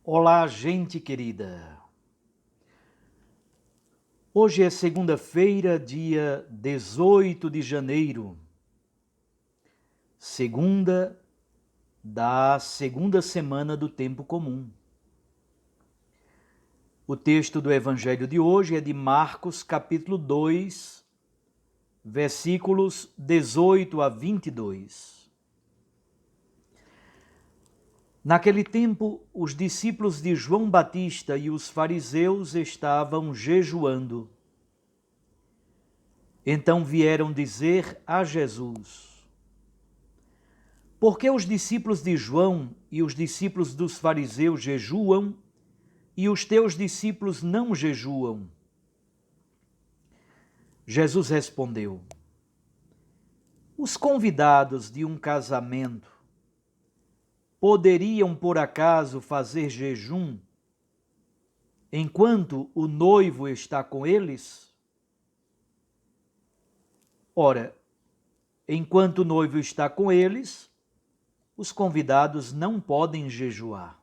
Olá, gente querida. Hoje é segunda-feira, dia 18 de janeiro, segunda da segunda semana do tempo comum. O texto do evangelho de hoje é de Marcos, capítulo 2, versículos 18 a 22. Naquele tempo, os discípulos de João Batista e os fariseus estavam jejuando. Então vieram dizer a Jesus: por que os discípulos de João e os discípulos dos fariseus jejuam e os teus discípulos não jejuam? Jesus respondeu: os convidados de um casamento poderiam por acaso fazer jejum enquanto o noivo está com eles? Ora, enquanto o noivo está com eles, os convidados não podem jejuar.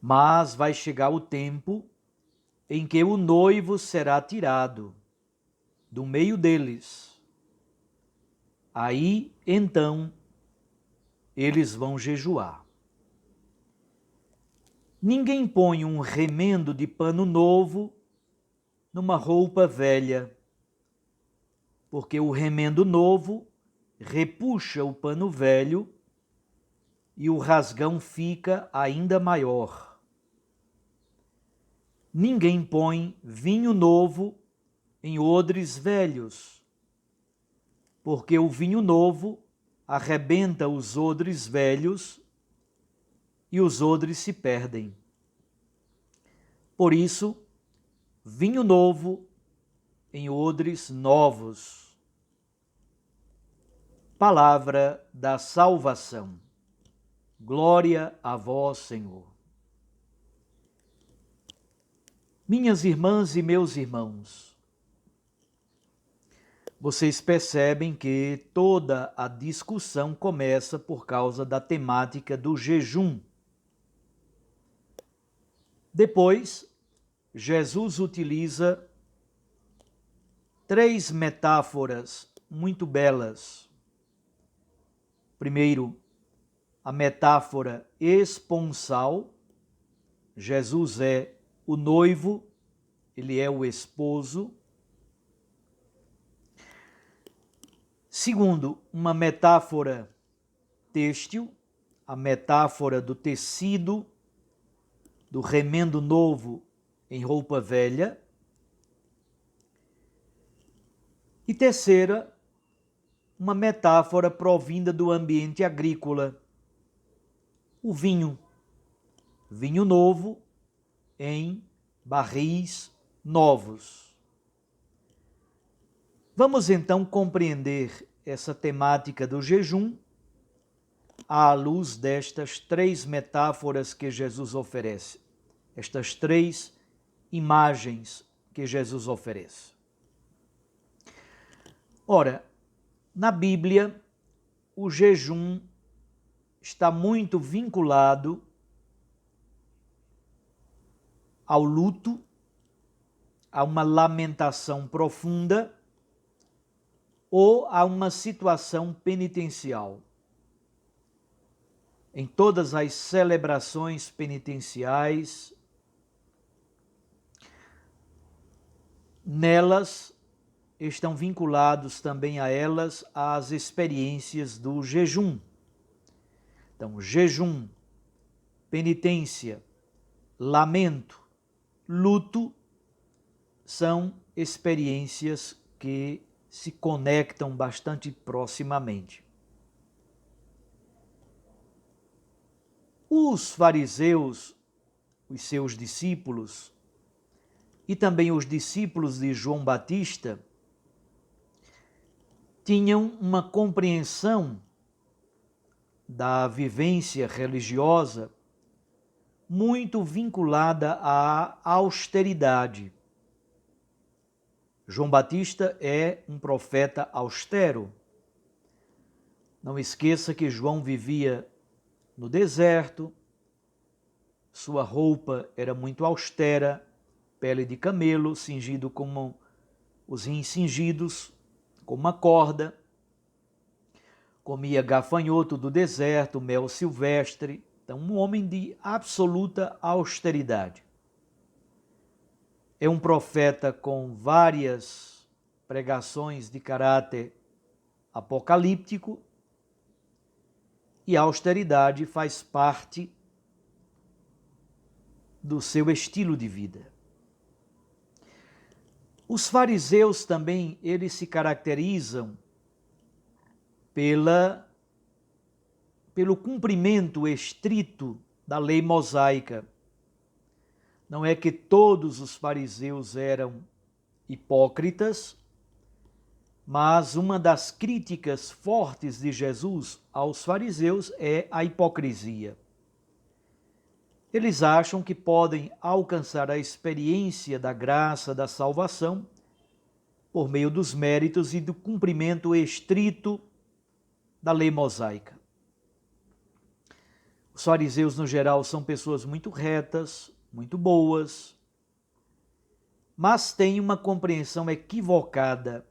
Mas vai chegar o tempo em que o noivo será tirado do meio deles. Aí, então, eles vão jejuar. Ninguém põe um remendo de pano novo numa roupa velha, porque o remendo novo repuxa o pano velho e o rasgão fica ainda maior. Ninguém põe vinho novo em odres velhos, porque o vinho novo arrebenta os odres velhos e os odres se perdem. Por isso, vinho novo em odres novos. Palavra da salvação. Glória a vós, Senhor. Minhas irmãs e meus irmãos, vocês percebem que toda a discussão começa por causa da temática do jejum. Depois, Jesus utiliza três metáforas muito belas. Primeiro, a metáfora esponsal. Jesus é o noivo, ele é o esposo. Segundo, uma metáfora têxtil, a metáfora do tecido, do remendo novo em roupa velha. E terceira, uma metáfora provinda do ambiente agrícola, o vinho. Vinho novo em barris novos. Vamos então compreender essa temática do jejum à luz destas três metáforas que Jesus oferece, estas três imagens que Jesus oferece. Ora, na Bíblia, o jejum está muito vinculado ao luto, a uma lamentação profunda ou a uma situação penitencial. Em todas as celebrações penitenciais, nelas estão vinculados também a elas as experiências do jejum. Então, jejum, penitência, lamento, luto são experiências que se conectam bastante proximamente. Os fariseus, os seus discípulos, e também os discípulos de João Batista, tinham uma compreensão da vivência religiosa muito vinculada à austeridade. João Batista é um profeta austero. Não esqueça que João vivia no deserto, sua roupa era muito austera, pele de camelo, cingido como os rins cingidos, com uma corda. Comia gafanhoto do deserto, mel silvestre. Então, um homem de absoluta austeridade. É um profeta com várias pregações de caráter apocalíptico, e a austeridade faz parte do seu estilo de vida. Os fariseus também, eles se caracterizam pelo cumprimento estrito da lei mosaica. Não é que todos os fariseus eram hipócritas, mas uma das críticas fortes de Jesus aos fariseus é a hipocrisia. Eles acham que podem alcançar a experiência da graça da salvação por meio dos méritos e do cumprimento estrito da lei mosaica. Os fariseus, no geral, são pessoas muito retas, muito boas, mas têm uma compreensão equivocada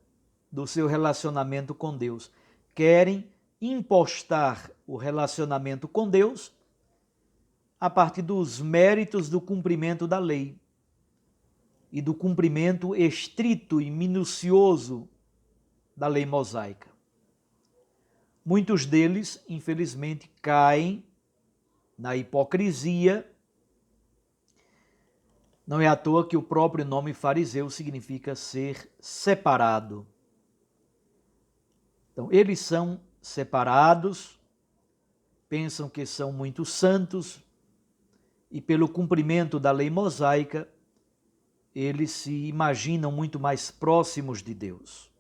do seu relacionamento com Deus. Querem impostar o relacionamento com Deus a partir dos méritos do cumprimento da lei e do cumprimento estrito e minucioso da lei mosaica. Muitos deles, infelizmente, caem na hipocrisia. Não é à toa que o próprio nome fariseu significa ser separado. Então, eles são separados, pensam que são muito santos e, pelo cumprimento da lei mosaica, eles se imaginam muito mais próximos de Deus.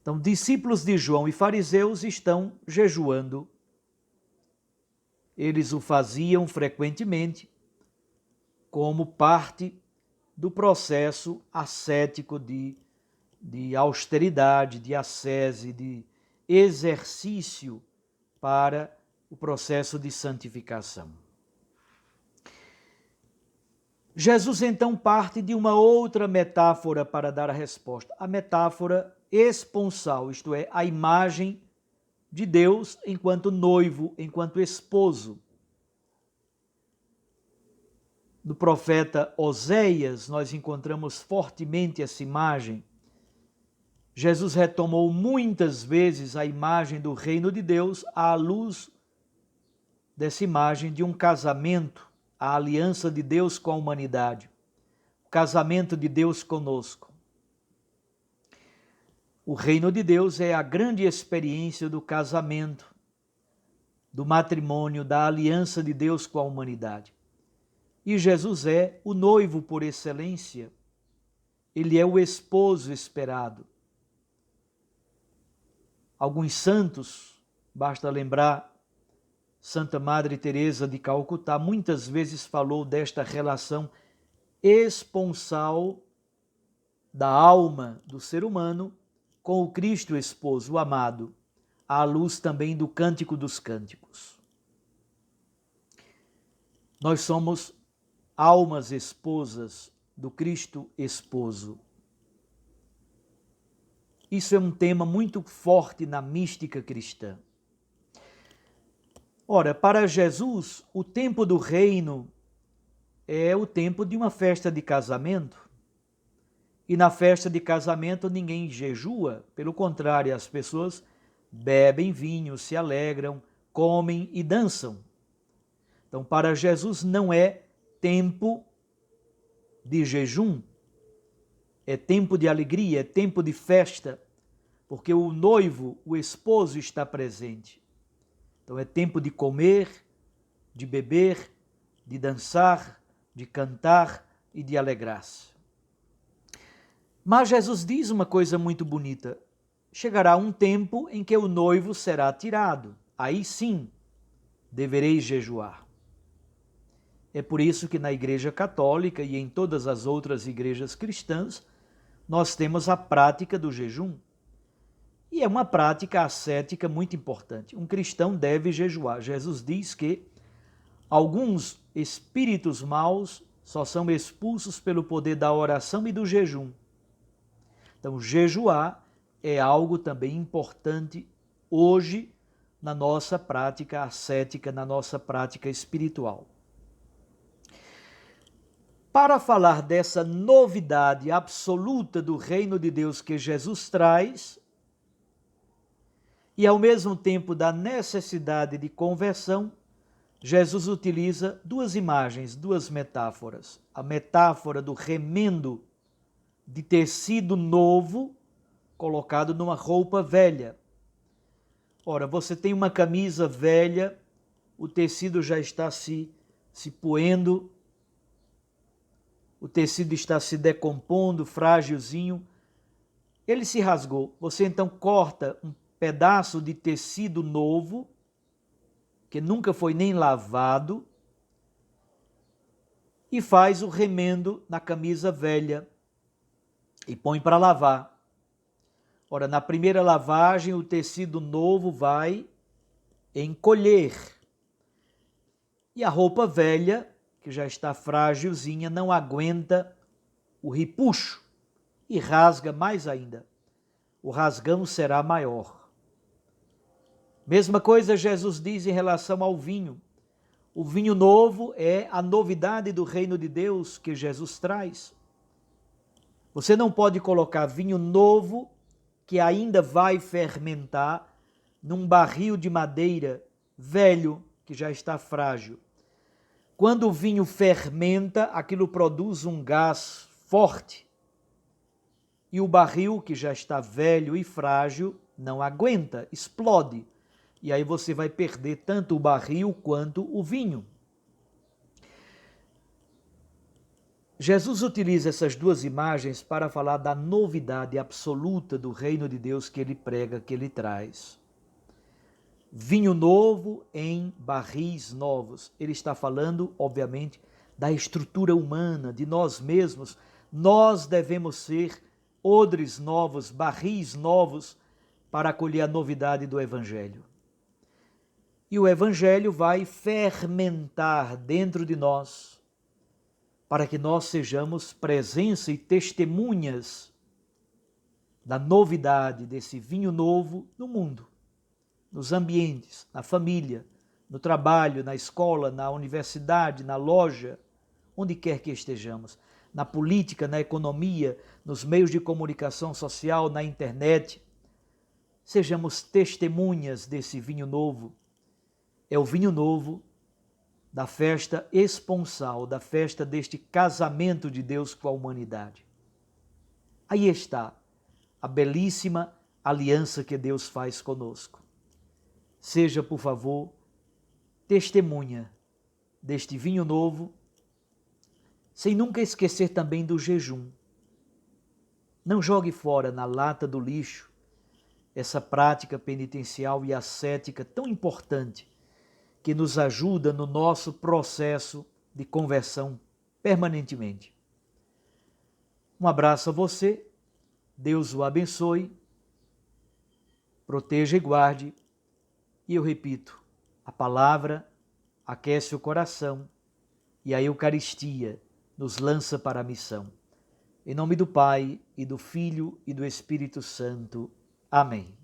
Então, discípulos de João e fariseus estão jejuando. Eles o faziam frequentemente como parte do processo ascético de austeridade, de ascese, de exercício para o processo de santificação. Jesus então parte de uma outra metáfora para dar a resposta, a metáfora esponsal, isto é, a imagem de Deus enquanto noivo, enquanto esposo. No profeta Oséias, nós encontramos fortemente essa imagem. Jesus retomou muitas vezes a imagem do reino de Deus à luz dessa imagem de um casamento, a aliança de Deus com a humanidade, o casamento de Deus conosco. O reino de Deus é a grande experiência do casamento, do matrimônio, da aliança de Deus com a humanidade. E Jesus é o noivo por excelência. Ele é o esposo esperado. Alguns santos, basta lembrar, Santa Madre Teresa de Calcutá muitas vezes falou desta relação esponsal da alma do ser humano com o Cristo esposo, o amado, à luz também do Cântico dos Cânticos. Nós somos almas esposas do Cristo esposo. Isso é um tema muito forte na mística cristã. Ora, para Jesus, o tempo do reino é o tempo de uma festa de casamento. E na festa de casamento ninguém jejua, pelo contrário, as pessoas bebem vinho, se alegram, comem e dançam. Então, para Jesus não é tempo de jejum, é tempo de alegria, é tempo de festa, porque o noivo, o esposo está presente. Então é tempo de comer, de beber, de dançar, de cantar e de alegrar-se. Mas Jesus diz uma coisa muito bonita: chegará um tempo em que o noivo será tirado, aí sim devereis jejuar. É por isso que na Igreja Católica e em todas as outras igrejas cristãs, nós temos a prática do jejum. E é uma prática ascética muito importante. Um cristão deve jejuar. Jesus diz que Alguns espíritos maus só são expulsos pelo poder da oração e do jejum. Então, jejuar é algo também importante hoje na nossa prática ascética, na nossa prática espiritual. Para falar dessa novidade absoluta do reino de Deus que Jesus traz, e ao mesmo tempo da necessidade de conversão, Jesus utiliza duas imagens, duas metáforas. A metáfora do remendo de tecido novo colocado numa roupa velha. Ora, você tem uma camisa velha, o tecido já está se poendo, o tecido está se decompondo, frágilzinho, ele se rasgou. Você então corta um pedaço de tecido novo, que nunca foi nem lavado, e faz o remendo na camisa velha e põe para lavar. Ora, na primeira lavagem, o tecido novo vai encolher. E a roupa velha, que já está frágilzinha, não aguenta o repuxo e rasga mais ainda. O rasgão será maior. Mesma coisa Jesus diz em relação ao vinho. O vinho novo é a novidade do reino de Deus que Jesus traz. Você não pode colocar vinho novo que ainda vai fermentar num barril de madeira velho que já está frágil. Quando o vinho fermenta, aquilo produz um gás forte. E o barril, que já está velho e frágil, não aguenta, explode. E aí você vai perder tanto o barril quanto o vinho. Jesus utiliza essas duas imagens para falar da novidade absoluta do reino de Deus que ele prega, que ele traz. Vinho novo em barris novos. Ele está falando, obviamente, da estrutura humana, de nós mesmos. Nós devemos ser odres novos, barris novos, para acolher a novidade do Evangelho. E o Evangelho vai fermentar dentro de nós, para que nós sejamos presença e testemunhas da novidade desse vinho novo no mundo, nos ambientes, na família, no trabalho, na escola, na universidade, na loja, onde quer que estejamos, na política, na economia, nos meios de comunicação social, na internet. Sejamos testemunhas desse vinho novo. É o vinho novo da festa esponsal, da festa deste casamento de Deus com a humanidade. Aí está a belíssima aliança que Deus faz conosco. Seja, por favor, testemunha deste vinho novo, sem nunca esquecer também do jejum. Não jogue fora na lata do lixo essa prática penitencial e ascética tão importante que nos ajuda no nosso processo de conversão permanentemente. Um abraço a você, Deus o abençoe, proteja e guarde, e eu repito, a palavra aquece o coração e a Eucaristia nos lança para a missão. Em nome do Pai, e do Filho, e do Espírito Santo. Amém.